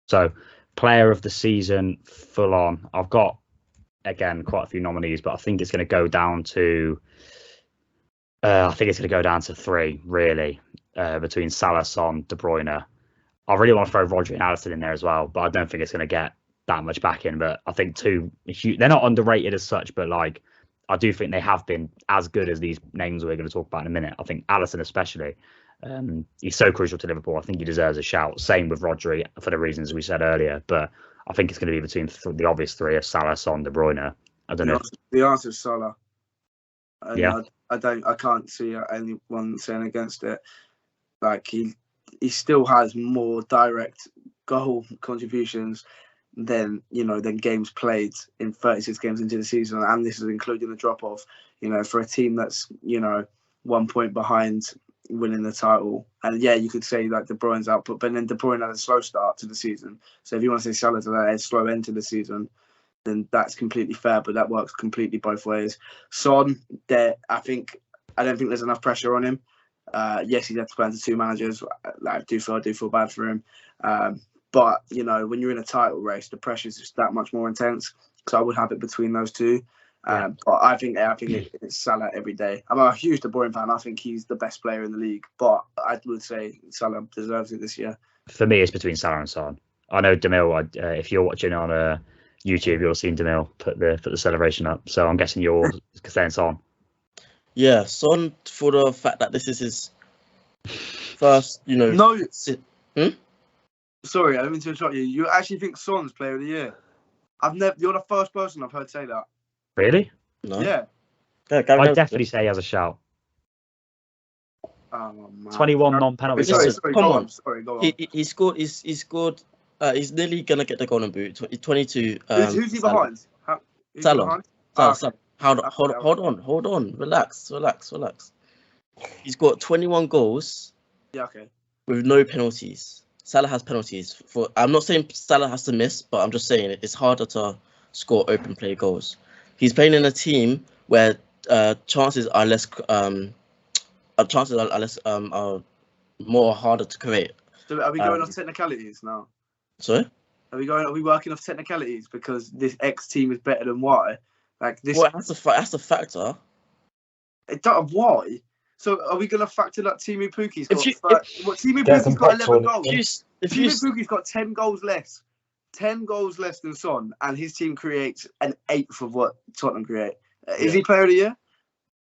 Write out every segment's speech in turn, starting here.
So, player of the season, full on. I've got, again, quite a few nominees, but I think it's going to go down to. I think it's going to go down to 3, really, between Salah, Son, De Bruyne. I really want to throw Rodri and Alisson in there as well, but I don't think it's going to get that much back in. But I think 2, they're not underrated as such, but like I do think they have been as good as these names we're going to talk about in a minute. I think Alisson especially, he's so crucial to Liverpool. I think he deserves a shout. Same with Rodri for the reasons we said earlier. But I think it's going to be between the obvious 3 of Salah, Son, De Bruyne. I don't know. The answer is Salah. And yeah, I can't see anyone saying against it. Like he still has more direct goal contributions than games played in 36 games into the season, and this is including the drop off. For a team that's 1 point behind winning the title, and you could say like De Bruyne's output, but then De Bruyne had a slow start to the season. So if you want to say Salah's had a slow end to the season, then that's completely fair. But that works completely both ways. Son, I don't think there's enough pressure on him. Yes, he's had to play under 2 managers. I do feel bad for him. But when you're in a title race, the pressure is just that much more intense. So I would have it between those 2. But I think it's Salah every day. I'm a huge De Bruyne fan. I think he's the best player in the league. But I would say Salah deserves it this year. For me, it's between Salah and Son. I know Demil. If you're watching on YouTube, you'll have seen Demil put the celebration up. So I'm guessing you're saying Son. Yeah, Son, for the fact that this is his first, No. Sorry, I didn't mean to interrupt you. You actually think Son's player of the year? You're the first person I've heard say that. Really? No. Yeah. I'd definitely say he has a shout. Oh, man. 21 non-penalty. Sorry, come on. Sorry, go on. He scored. He scored. He's nearly gonna get the golden boot. 22. Who's he behind? Salah. Salah. Hold on. Relax. He's got 21 goals. Yeah, okay. With no penalties. Salah has penalties. I'm not saying Salah has to miss, but I'm just saying it's harder to score open play goals. He's playing in a team where chances are less. Are more harder to create. So are we going off technicalities now? Sorry. Are we working off technicalities because this X team is better than Y? Like this. Well, that's a factor. It don't why. So are we going to factor that Timu Puki's got? Timu Puki's got 11 goals. Timu Puki's got 10 goals less. 10 goals less than Son, and his team creates an 1/8 of what Tottenham create. Is he player of the year?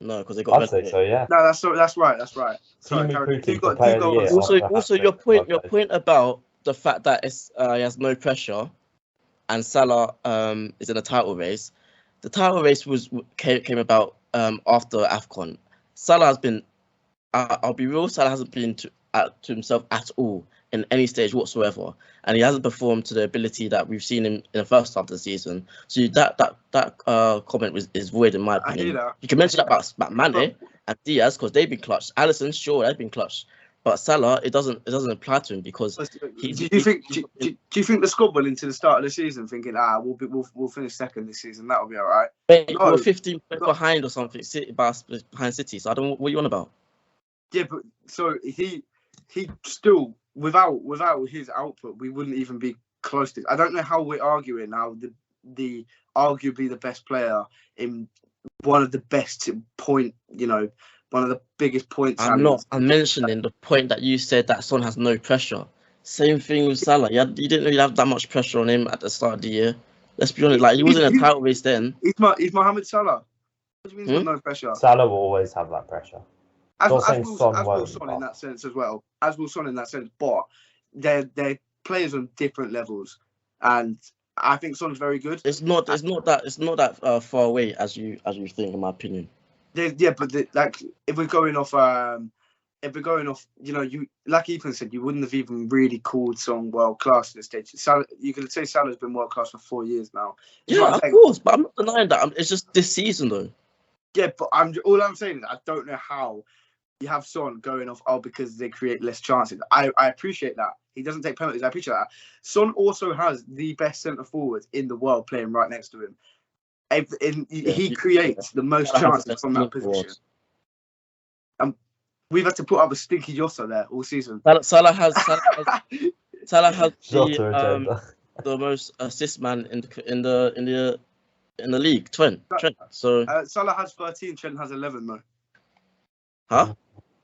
No, because they got. I'd say so, yeah. No, that's right. Sorry, Timu got 2 goals. Also, your point about the fact that he has no pressure, and Salah is in a title race. The title race came about after AFCON. Salah has been. I'll be real. Salah hasn't been to himself at all in any stage whatsoever, and he hasn't performed to the ability that we've seen him in the first half of the season. So that comment is void in my opinion. I hear that. You can mention that about Mane and Diaz because they've been clutch. Alisson, sure, they've been clutch, but Salah, it doesn't apply to him because. Do you think the squad went into the start of the season thinking we'll finish second this season, that'll be all right? We're 15 points behind or something, behind City. So I don't know what you on about. Yeah, but so he still without his output, we wouldn't even be close to. I don't know how we're arguing now. The arguably the best player in one of the best point, one of the biggest points. I'm mentioning the point that you said that Son has no pressure. Same thing with Salah. You didn't really have that much pressure on him at the start of the year. Let's be honest. Like he wasn't in a title race then. He's Mohamed Salah. What do you mean he's got no pressure? Salah will always have that pressure. As will Son in that sense as well. As will Son in that sense, but they're players on different levels, and I think Son's very good. It's not that far away as you think, in my opinion. But if we're going off, you like Ethan said, you wouldn't have even really called Son world class at this stage. You could say Salah's been world class for 4 years now. Yeah, of course, but I'm not denying that. It's just this season though. Yeah, but all I'm saying is I don't know how you have Son going off because they create less chances. I appreciate that. He doesn't take penalties. I appreciate that. Son also has the best centre forward in the world playing right next to him. He creates the most chances from that position. We've had to put up a stinky Jota there all season. Salah has Salah has Shorter agenda. the most assist man in the league. Trent. So Salah has 13. Trent has 11 though. huh?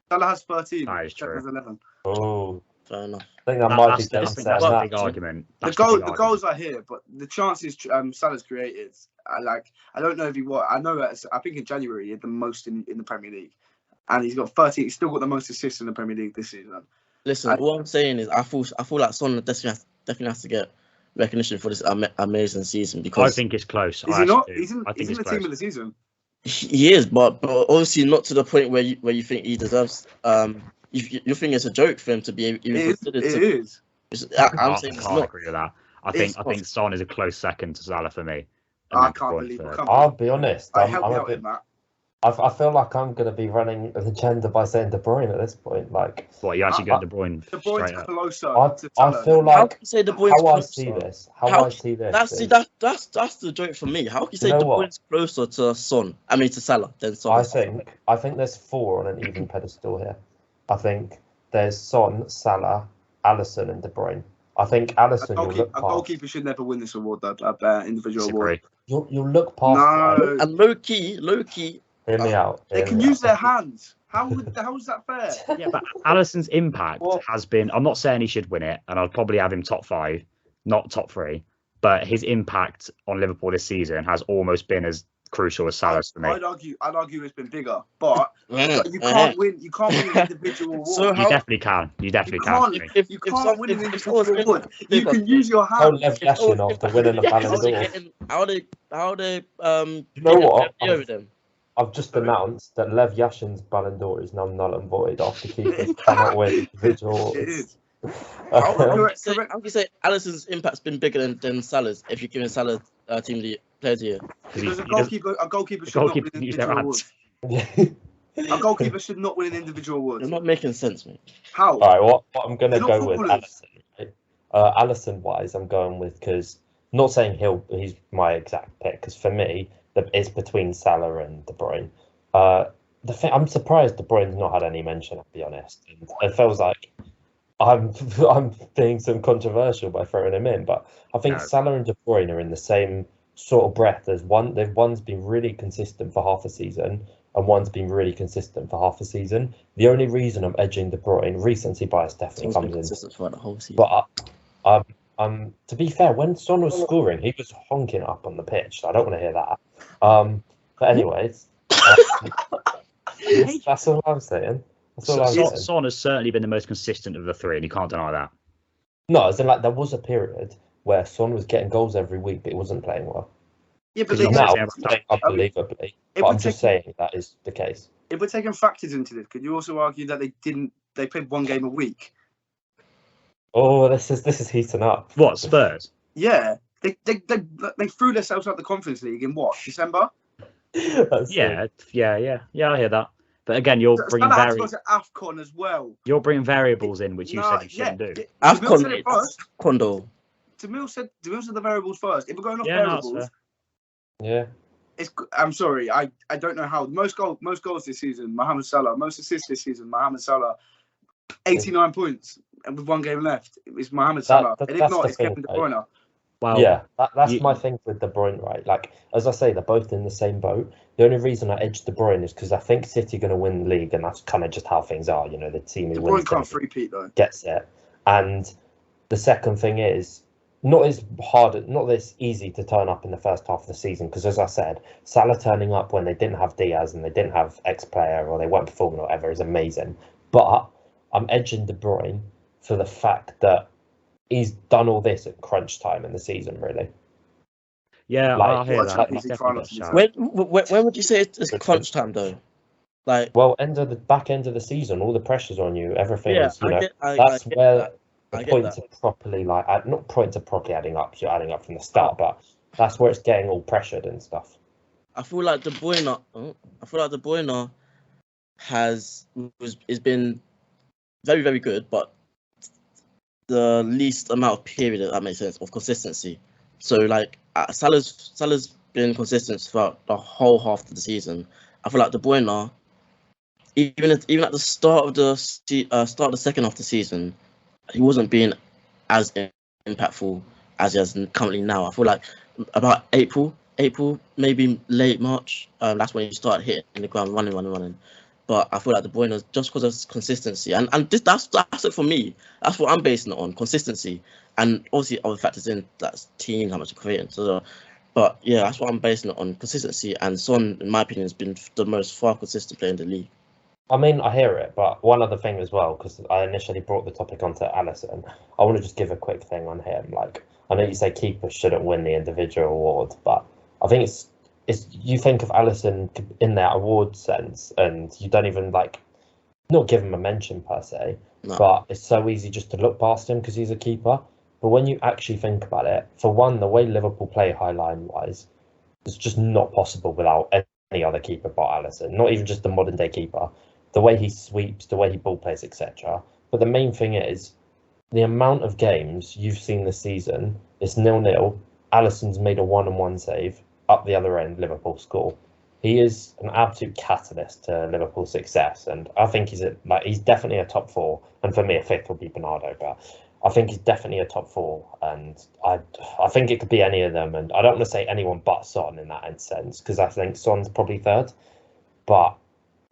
Salah has 13. That is Trent true. has 11. Oh, Fair enough. I think that might be I James think saying that's a that. big argument. The That's the big argument. goals are here, but the chances Salah's created. I don't know if he what. I know that I think in January he had the most in the Premier League, and he's got 30. He's still got the most assists in the Premier League this season. Listen, what I'm saying is, I feel like Son definitely has to get recognition for this amazing season because I think it's close. Is he not? He's in the team of the season. He is, but obviously not to the point where you think he deserves. You think it's a joke for him to be even considered. It is. I'm saying I it's can't not. agree with that. I think Son is a close second to Salah for me. I can't believe it. I'll be honest. I I'm a bit. I feel like I'm going to be running an agenda by saying De Bruyne at this point. Like, what, you actually get De Bruyne? De Bruyne's closer. I feel like how can you say De Bruyne's how closer? I see this. That's the joke for me. How can you say De Bruyne's closer to to Salah than Son? I think there's 4 on an even pedestal here. I think there's Son, Salah, Alisson, and De Bruyne. I think Alisson. A goalkeeper should never win this award. That individual award. You'll look past. No. And low key. Hear me out. They can use their hands. How is that fair? Yeah, but Alisson's impact has been. I'm not saying he should win it, and I'd probably have him top 5, not top 3. But his impact on Liverpool this season has almost been as crucial as Salah's for me. I'd argue it's been bigger, but you can't win. You can't win an individual award. So you definitely can. You definitely can. If you can't win an individual award, you can use your hands. Don't Lev Yashin after winning the Ballon d'Or. How they you know what? over them? I've just announced that Lev Yashin's Ballon d'Or is now null and void after keepers cannot win individual awards. It is. How can you say Alisson's impact's been bigger than Salah's if you're giving Salah team the player of the year? Because a goalkeeper should not win an individual award. A goalkeeper should not win an individual award. It's not making sense, mate. How? All right, what I'm going to go with Alisson. Right? Alisson-wise, I'm going with, because not saying he's my exact pick, because for me, it's between Salah and De Bruyne. I'm surprised De Bruyne's not had any mention, I'll be honest. And it feels like I'm being some controversial by throwing him in, but I think Salah and De Bruyne are in the same sort of breath as one's been really consistent for half a season and one's been really consistent for half a season. The only reason I'm edging De Bruyne, recency bias definitely comes in. Consistent for the whole season. But to be fair, when Son was scoring, he was honking up on the pitch, so I don't want to hear that. But anyways, that's all I'm saying. Son has certainly been the most consistent of the 3, and you can't deny that. No, as in, like, there was a period where Son was getting goals every week, but he wasn't playing well. Yeah, but now he's playing unbelievably. But I'm just saying that is the case. If we're taking factors into this, could you also argue that they played 1 game a week? Oh, this is heating up. What, Spurs? Yeah, they threw themselves out the Conference League in what, December? Yeah, I hear that. But again, you're bringing AFCON as well. You're bringing variables in which you said you shouldn't do. AFCON though. Tamil said the variables first. If we're going off variables, I'm sorry, I don't know how. Most goals this season, Mohamed Salah. Most assists this season, Mohamed Salah. 89 points, and with 1 game left, it's Mohamed Salah. And if not, it's Kevin De Bruyne. Wow. Yeah, that's my thing with De Bruyne, right? Like, as I say, they're both in the same boat. The only reason I edged De Bruyne is because I think City are going to win the league, and that's kind of just how things are. You know, the team who wins can't three-peat though. Gets it. And the second thing is not as easy to turn up in the first half of the season, because as I said, Salah turning up when they didn't have Diaz and they didn't have X-player or they weren't performing or whatever is amazing. But I'm edging De Bruyne for the fact that he's done all this at crunch time in the season, really. Yeah, I hear that. When would you say it's crunch time, though? Like, well, back end of the season, all the pressure's on you. Everything is, that's where the points are properly, like, not points are properly adding up. You're adding up from the start, but that's where it's getting all pressured and stuff. I feel like De Bruyne has been very, very good, but the least amount of period, if that makes sense, of consistency. So, like, Salah's been consistent throughout the whole half of the season. I feel like De Bruyne, even at the start of the second half of the season, he wasn't being as impactful as he has currently now. I feel like about April, maybe late March, that's when he started hitting the ground running. But I feel like De Bruyne, just because of consistency, and that's it for me. That's what I'm basing it on, consistency, and obviously other factors in that's team, how much you're creating. So, but yeah, that's what I'm basing it on, consistency. And Son, in my opinion, has been the most far consistent player in the league. I mean, I hear it, but one other thing as well, because I initially brought the topic onto Alisson, I want to just give a quick thing on him. Like, I know you say keepers shouldn't win the individual award, but I think it's you think of Alisson in that award sense, and you don't even not give him a mention per se, but it's so easy just to look past him because he's a keeper. But when you actually think about it, for one, the way Liverpool play high line wise, it's just not possible without any other keeper but Alisson. Not even just the modern day keeper. The way he sweeps, the way he ball plays, etc. But the main thing is the amount of games you've seen this season. It's 0-0. Alisson's made a 1-on-1 save. Up the other end, Liverpool score. He is an absolute catalyst to Liverpool's success, and I think he's definitely a top 4. And for me, a 5th would be Bernardo, but I think he's definitely a top 4, and I think it could be any of them. And I don't want to say anyone but Son in that sense, because I think Son's probably 3rd, but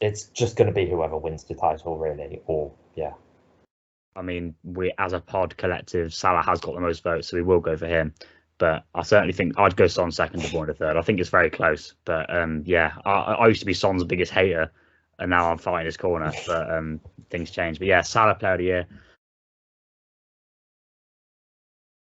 it's just going to be whoever wins the title, really. Or yeah. I mean, we as a pod collective, Salah has got the most votes, so we will go for him. But I certainly think I'd go Son 2nd, De Bruyne 3rd. I think it's very close. But yeah, I used to be Son's biggest hater, and now I'm fighting his corner. But things change. But yeah, Salah Player of the Year.